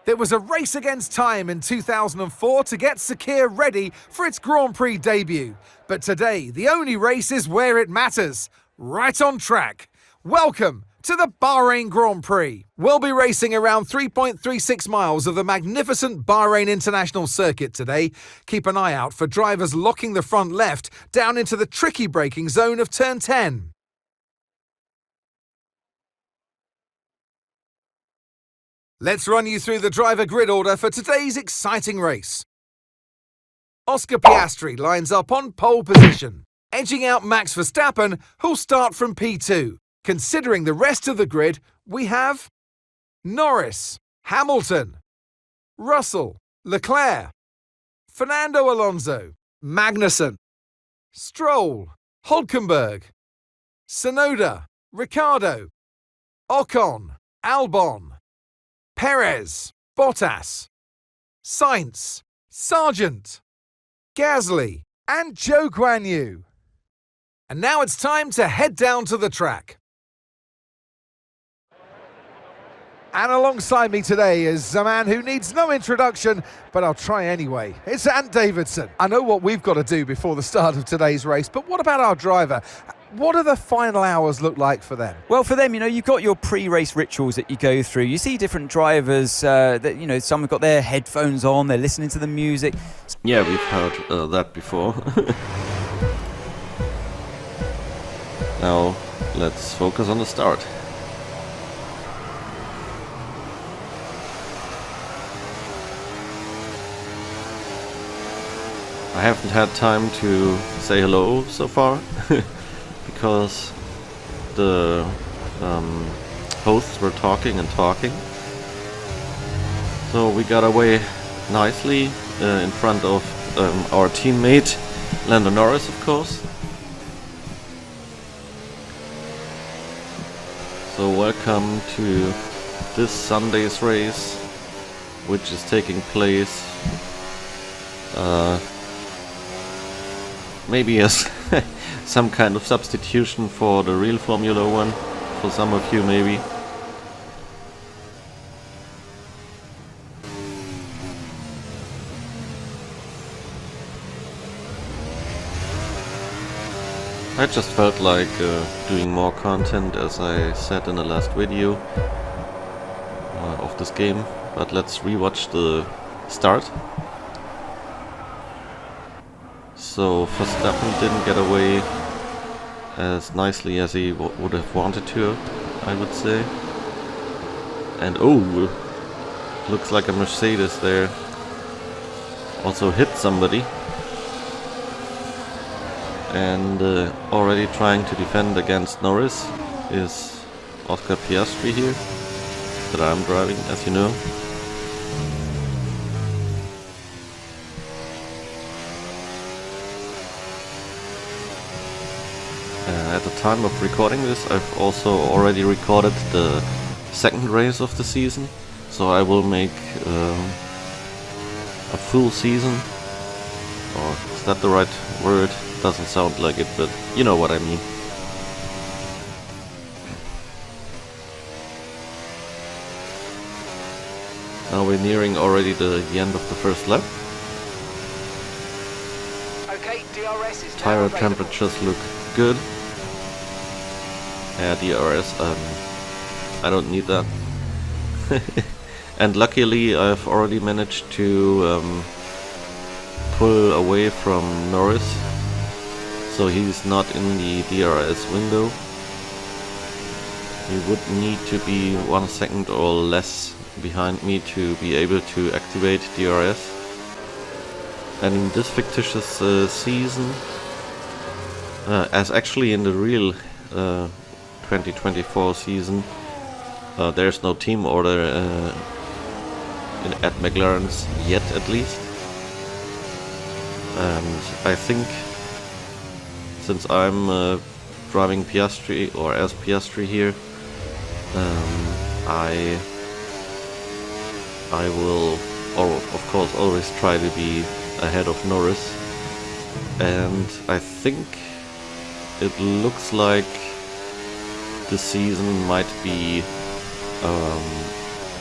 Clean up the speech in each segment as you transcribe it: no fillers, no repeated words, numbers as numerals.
There was a race against time in 2004 to get Sakir ready for its Grand Prix debut. But today, the only race is where it matters, right on track. Welcome to the Bahrain Grand Prix. We'll be racing around 3.36 miles of the magnificent Bahrain International Circuit today. Keep an eye out for drivers locking the front left down into the tricky braking zone of turn 10. Let's run you through the driver grid order for today's exciting race. Oscar Piastri lines up on pole position, edging out Max Verstappen, who'll start from P2. Considering the rest of the grid, we have Norris, Hamilton, Russell, Leclerc, Fernando Alonso, Magnussen, Stroll, Hülkenberg, Tsunoda, Ricciardo, Ocon, Albon, Perez, Bottas, Sainz, Sargent, Gasly, and Zhou Guanyu. And now it's time to head down to the track. And alongside me today is a man who needs no introduction, but I'll try anyway. It's Ant Davidson. I know what we've got to do before the start of today's race, but what about our driver? What do the final hours look like for them? Well, for them, you've got your pre-race rituals that you go through. You see different drivers that, some have got their headphones on, they're listening to the music. Yeah, we've heard that before. Now, let's focus on the start. I haven't had time to say hello so far. Because the hosts were talking and talking. So we got away nicely in front of our teammate Lando Norris, of course. So welcome to this Sunday's race, which is taking place maybe as some kind of substitution for the real Formula 1, for some of you maybe. I just felt like doing more content, as I said in the last video of this game, but let's rewatch the start. So Verstappen didn't get away as nicely as he would have wanted to, I would say. And oh, looks like a Mercedes there also hit somebody. And already trying to defend against Norris is Oscar Piastri here, that I'm driving, as you know. At the time of recording this, I've also already recorded the second race of the season, so I will make a full season, or is that the right word? Doesn't sound like it, but you know what I mean. Now we're nearing already the end of the first lap. Okay, DRS is Tire temperatures look good. Yeah, DRS, I don't need that. And luckily I've already managed to pull away from Norris, so he's not in the DRS window. He would need to be 1 second or less behind me to be able to activate DRS. And in this fictitious season, as actually in the real 2024 season, there's no team order at McLaren's yet, at least. And I think since I'm driving Piastri, or as Piastri here, I will, of course, always try to be ahead of Norris. And I think it looks like the season might be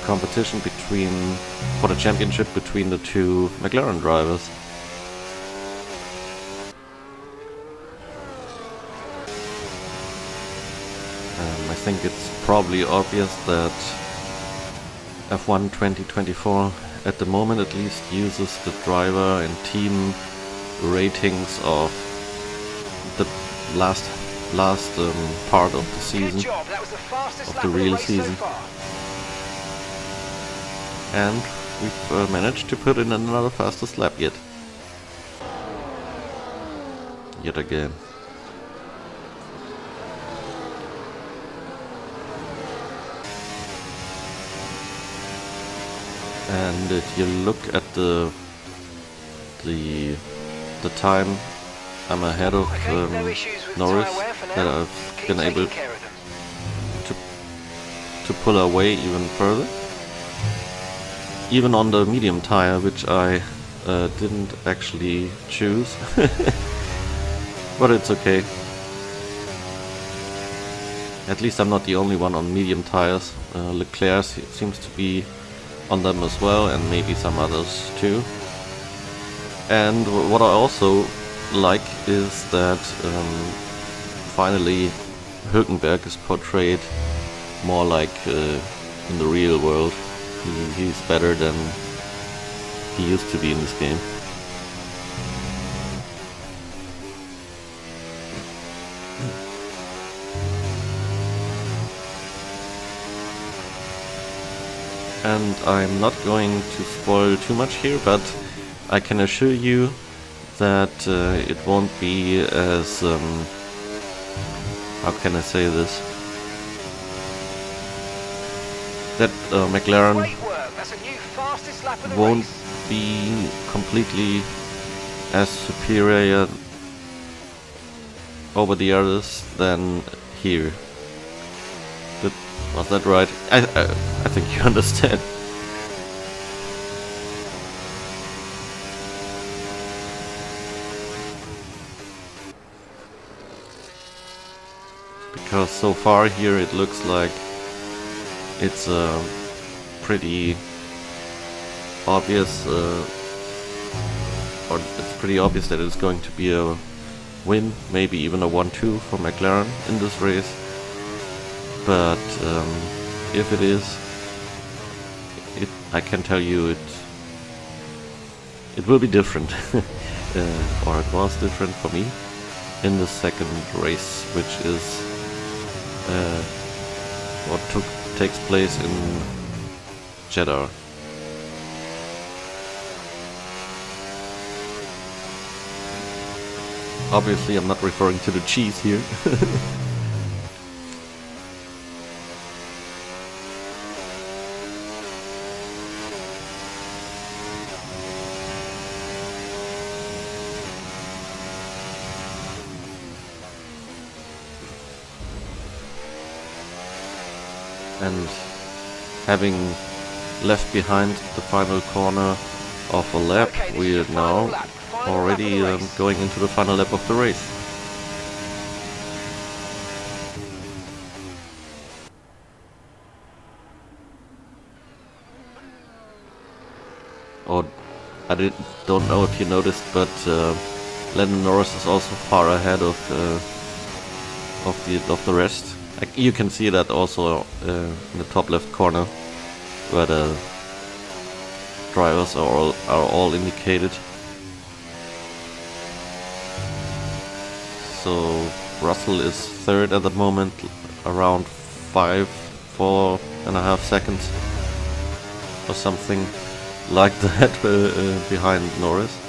competition for the championship between the two McLaren drivers. I think it's probably obvious that F1 2024 at the moment at least uses the driver and team ratings of the last part of the season, of the real season. And we've managed to put in another fastest lap yet again. And if you look at the time, I'm ahead of Norris, that I've been able to pull away even further, even on the medium tire, which I didn't actually choose, but it's okay. At least I'm not the only one on medium tires. Leclerc seems to be on them as well, and maybe some others too. And what I also like is that finally Hülkenberg is portrayed more like in the real world. He's better than he used to be in this game. And I'm not going to spoil too much here, but I can assure you that it won't be as... how can I say this? That McLaren won't be completely as superior over the others than here. Was that right? I think you understand. Because so far here it looks like it's pretty obvious, or it's pretty obvious that it's going to be a win, maybe even a 1-2 for McLaren in this race. But if it is, I can tell you it will be different, or it was different for me in the second race, which is what takes place in Jeddah. Obviously, I'm not referring to the cheese here. And having left behind the final corner of a lap, we are now already going into the final lap of the race. Oh, don't know if you noticed, but Lando Norris is also far ahead of the rest. You can see that also in the top left corner, where the drivers are all indicated. So Russell is third at the moment, around 4.5 seconds or something like that behind Norris.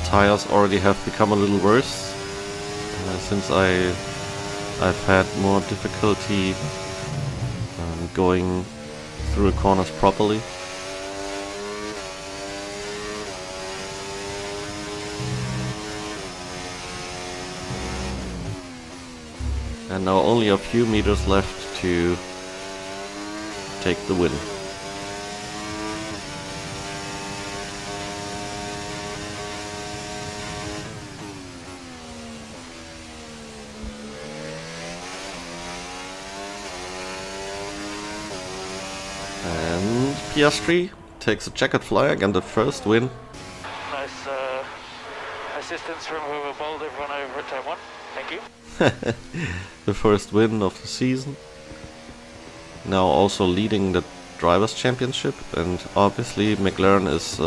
Tires already have become a little worse since I've had more difficulty going through the corners properly. And now only a few meters left to take the win. Piastri takes a checkered flag and the first win. Nice assistance from whoever bowled everyone over at turn 1. Thank you. The first win of the season. Now also leading the Drivers' Championship, and obviously McLaren is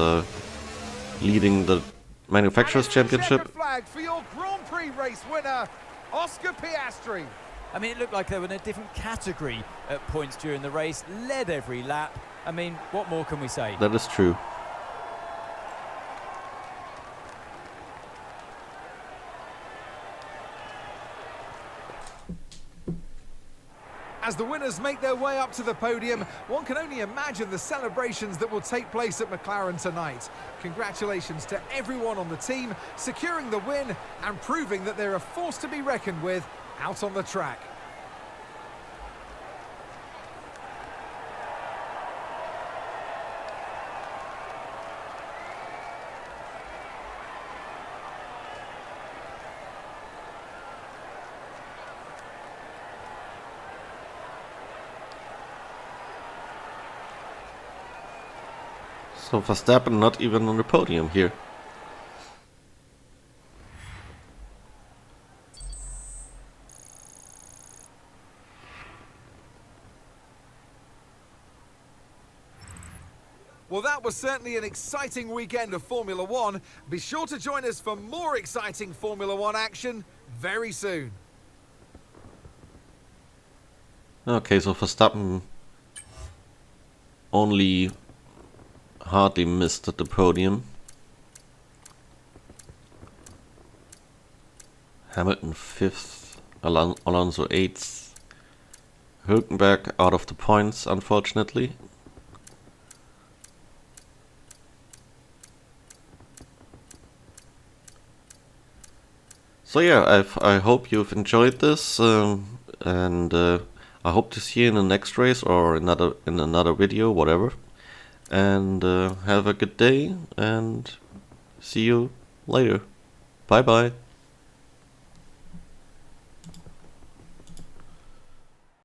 leading the Manufacturers' Championship. Flag for your Grand Prix race winner, Oscar Piastri. I mean, it looked like they were in a different category at points during the race, led every lap. I mean, what more can we say? That is true. As the winners make their way up to the podium, one can only imagine the celebrations that will take place at McLaren tonight. Congratulations to everyone on the team, securing the win and proving that they're a force to be reckoned with out on the track. So Verstappen not even on the podium here. Well, that was certainly an exciting weekend of Formula One. Be sure to join us for more exciting Formula One action very soon. Okay, so Verstappen only hardly missed the podium. Hamilton 5th, Alonso 8th. Hülkenberg out of the points, unfortunately. So yeah, I hope you've enjoyed this, and I hope to see you in the next race or in another video, whatever. And have a good day, and see you later. Bye bye.